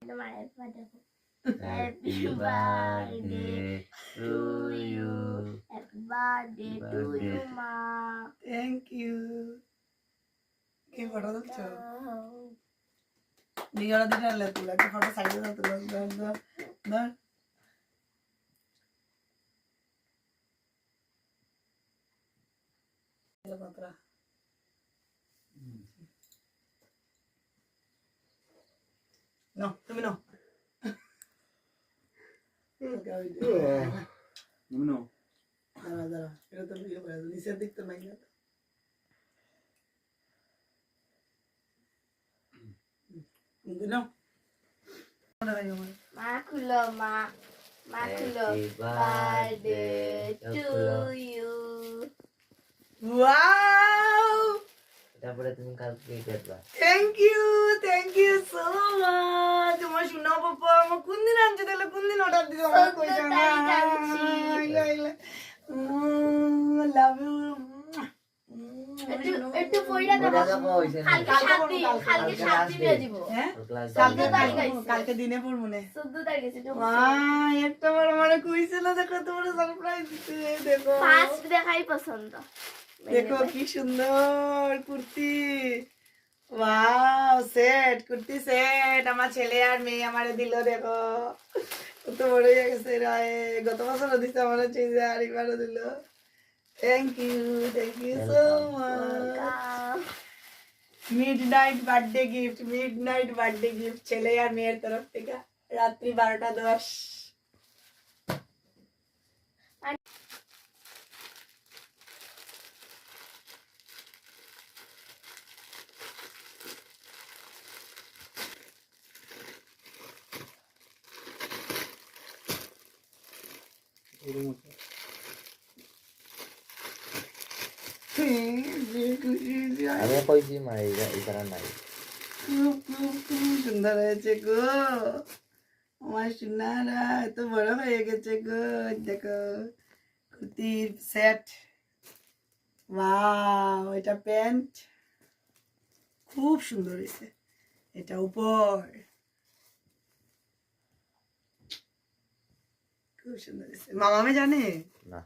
Happy birthday to you. Happy birthday to you, ma. Thank you. কি photo তুলছো? দিগাড়া দিটা লে তুলে একটা ফটো সাইডে দাও তুলে ধর কতরা No, তুমি নাও। তুমি নাও। দাঁড়া এটা তো ইয়ে করে নিচের দিক তো নাই না। নাও। মা খুলো মা খুলো। Birthday to you. Wow! তারপরে তুমি কালকে দেখবা। Thank you so much. তোমার শোনা বাবা আমার কোন দিন আনছে তাহলে কোন দিন অর্ডার দিছো আমার কই জানা। Love you. একটু পয়লা দাও। কালকে 7 দিন হয়ে যাব। হ্যাঁ? কালকে কালকে দিনে পড়বো না। 14 তারিখে সেটা। মা একটা বার আমারে কইছিল দেখো তোমার সারপ্রাইজ দিতে দেখো। ফার্স্ট দেখাই পছন্দ। দেখো কি সুন্দর kurti. Wow set kurti set আমার ছেলে আর মেয়ে আমারে দিল দেখো কত বড় হয়ে গেছে রায় গত বছর দিছে আমার চেয়ে আর এবারও দিল thank you so much midnight birthday gift ছেলে আর মেয়ের তরফ থেকে রাত্রি 12:10 আমি কইছি মা এখানে নাই। খুব সুন্দর হয়েছে গো আমার সোনারা এত বড় হয়ে গেছে গো দেখো কুর্তির সেট ওয়াও এটা প্যান্ট খুব সুন্দর হয়েছে এটা উপর খুব সুন্দর হয়েছে মামামে জানে না